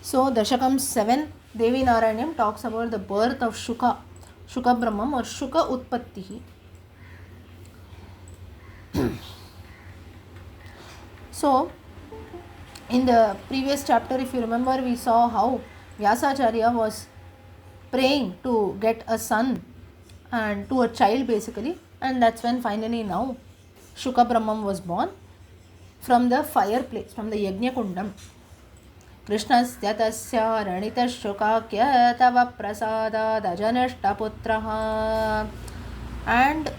So Dashakam 7, Devi Narayaneeyam talks about the birth of Shuka Brahmam or Shuka Utpattihi. So in the previous chapter, if you remember, we saw how Vyasacharya was praying to get a son and to a child basically, and that's when finally now Shuka Brahmam was born from the fireplace, from the Yajna Kundam. कृष्णस्य तस्य रणितशुकाख्य तव प्रसादादजनष्टपुत्रः. And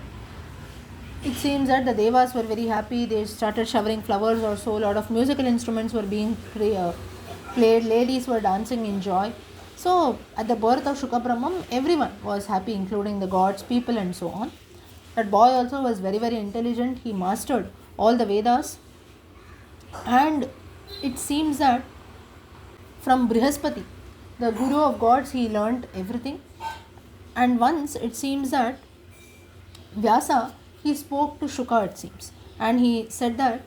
it seems that the devas were very happy. They started showering flowers also. A lot of musical instruments were being played. Ladies were dancing in joy. So at the birth of Shuka Brahmam, everyone was happy, including the gods, people and so on. That boy also was very, very intelligent. He mastered all the Vedas. And it seems that from Brihaspati, the guru of gods, he learnt everything. And once it seems that Vyasa, he spoke to Shuka, it seems, and he said that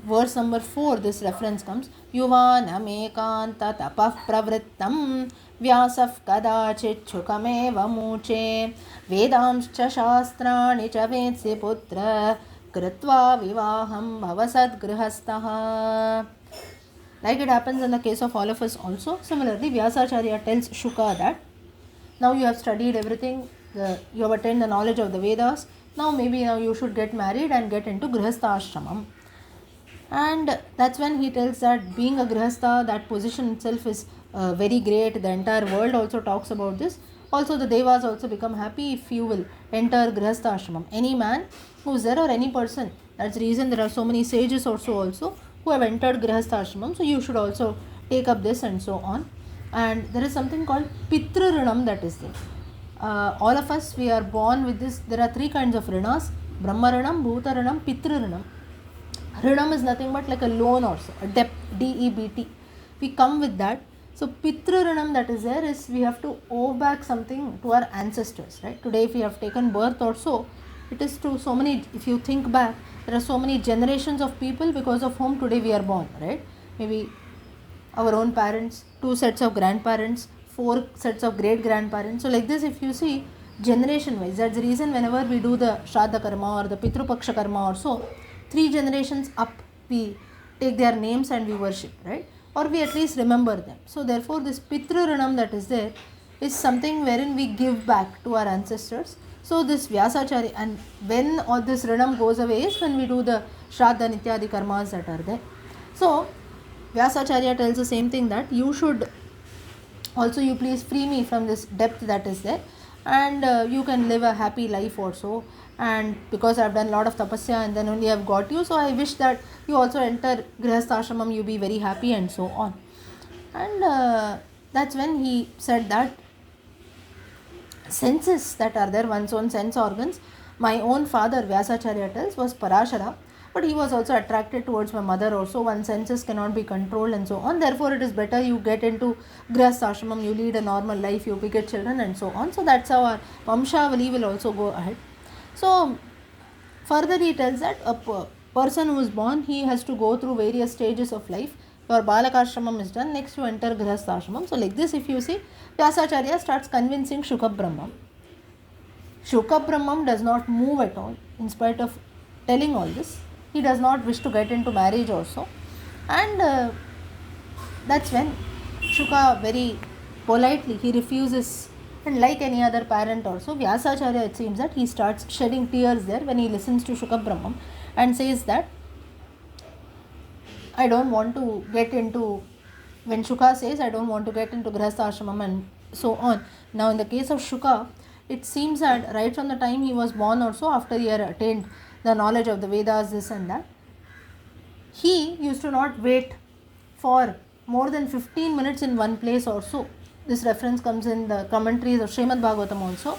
verse number 4, this reference comes, Yuvanam ekanta tapah pravrittam Vyasaf kadachit Shukameva muche Vedamscha shastrani cha vedsi putra Kritva vivaham bhavasad grihastaha. Like it happens in the case of all of us also. Similarly, Vyasacharya tells Shuka that now you have studied everything, you have attained the knowledge of the Vedas, now you should get married and get into Grihastha Ashramam. And that's when he tells that being a Grihastha, that position itself is very great. The entire world also talks about this. Also the Devas also become happy if you will enter Grihastha Ashramam. Any man who is there or any person, that's the reason there are so many sages also who have entered Grihastha Ashramam. So you should also take up this and so on. And there is something called Pitru Rinam that is there. All of us, we are born with this. There are three kinds of Rinas: Brahma Rinam, Bhuta Rinam, Pitru Rinam. Rinam is nothing but like a loan also, a debt, D-E-B-T. We come with that. So Pitru Rinam that is there is we have to owe back something to our ancestors, right? Today if we have taken birth or so, it is to so many, if you think back, there are so many generations of people because of whom today we are born, right? Maybe our own parents, 2 sets of grandparents, 4 sets of great grandparents. So like this, if you see generation wise, that's the reason whenever we do the Shraddha Karma or the Pitru Paksha Karma or so, 3 generations up we take their names and we worship, right? Or we at least remember them. So therefore this Pitru Rinam that is there is something wherein we give back to our ancestors. So this Vyasacharya, and when all this Rinam goes away is when we do the Shraddha Nityadi Karmas that are there. So Vyasacharya tells the same thing, that you should also, you please free me from this debt that is there, and you can live a happy life also. And because I have done a lot of tapasya and then only I have got you, so I wish that you also enter Grihastha Ashramam, you be very happy and so on. And that's when he said that senses that are there, one's own sense organs, my own father Vyasacharya tells was Parashara, but he was also attracted towards my mother also. One's senses cannot be controlled and so on. Therefore, it is better you get into Grihastha Ashramam, you lead a normal life, you beget children and so on. So that's how our Vamshavali will also go ahead. So further he tells that a person who is born, he has to go through various stages of life. Your Balakashramam is done, next you enter Grihastha Ashramam. So like this, if you see, Vyasacharya starts convincing Shuka Brahmam. Shuka Brahmam does not move at all in spite of telling all this. He does not wish to get into marriage also. And that's when Shuka very politely, he refuses. And like any other parent also, Vyasacharya, it seems that he starts shedding tears there when he listens to Shuka Brahmam and says that I don't want to get into, when Shuka says I don't want to get into Grihastha Ashramam and so on. Now in the case of Shuka, it seems that right from the time he was born also, after he had attained the knowledge of the Vedas, this and that, he used to not wait for more than 15 minutes in one place or so. This reference comes in the commentaries of Srimad Bhagavatam also.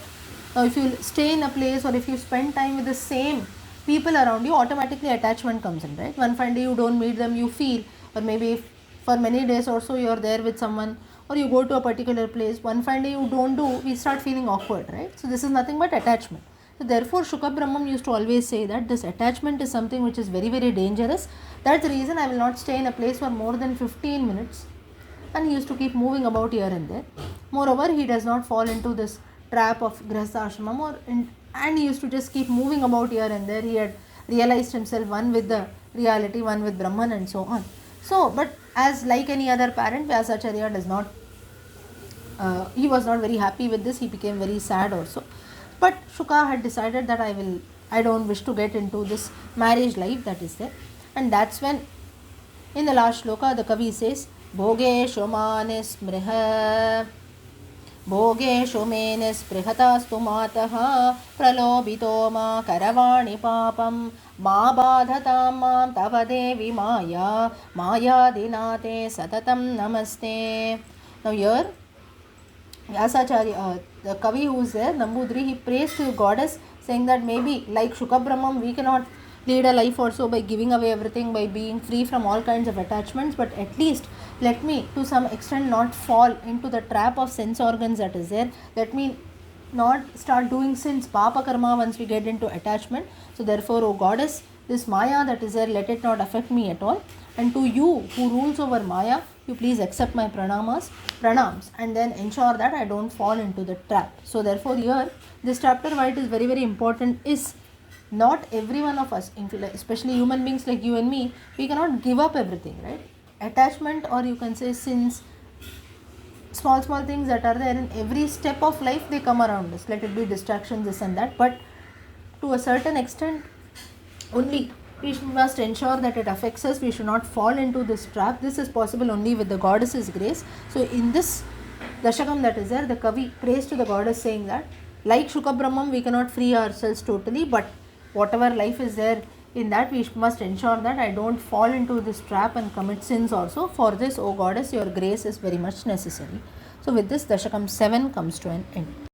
Now if you stay in a place or if you spend time with the same people around you, automatically attachment comes in, right? One fine day you don't meet them, you feel, or maybe for many days or so you are there with someone, or you go to a particular place, one fine day you don't do, we start feeling awkward, right? So this is nothing but attachment. So therefore Shuka Brahmam used to always say that this attachment is something which is very, very dangerous. That's the reason I will not stay in a place for more than 15 minutes. and he used to keep moving about here and there. Moreover, he does not fall into this trap of grihastha ashramam, and he used to just keep moving about here and there. He had realized himself one with the reality, one with Brahman, and so on. So, but as like any other parent, Vyasacharya does not, he was not very happy with this. He became very sad also. But Shuka had decided that I don't wish to get into this marriage life that is there. And that's when, in the last shloka, the Kavi says, Bhogeshu manis mriha भोगेषु मे निःस्पृहतास्तु मातः प्रलोभितो मा करवाणि पापं मा बाधतां मां तव देवी माया मायादिनाते सततं नमस्ते. Now here Vyasacharya, the Kavi who is there, Nambudri, he prays to goddess, saying that maybe like Shuka Brahmam we cannot lead a life also by giving away everything, by being free from all kinds of attachments, but at least let me to some extent not fall into the trap of sense organs that is there. Let me not start doing sins, papa karma, once we get into attachment. So therefore, O goddess, this maya that is there, let it not affect me at all. And to you who rules over maya, you please accept my pranams, and then ensure that I don't fall into the trap. So therefore here, this chapter, why it is very very important is, not every one of us, especially human beings like you and me, we cannot give up everything, right? Attachment, or you can say sins, small things that are there in every step of life, they come around us. Let it be distractions, this and that, but to a certain extent only we must ensure that it affects us. We should not fall into this trap. This is possible only with the goddess's grace. So in this Dashakam that is there, the Kavi prays to the goddess, saying that like Shuka Brahmam we cannot free ourselves totally, but whatever life is there, in that we must ensure that I don't fall into this trap and commit sins also. For this, O goddess, your grace is very much necessary. So with this, Dashakam 7 comes to an end.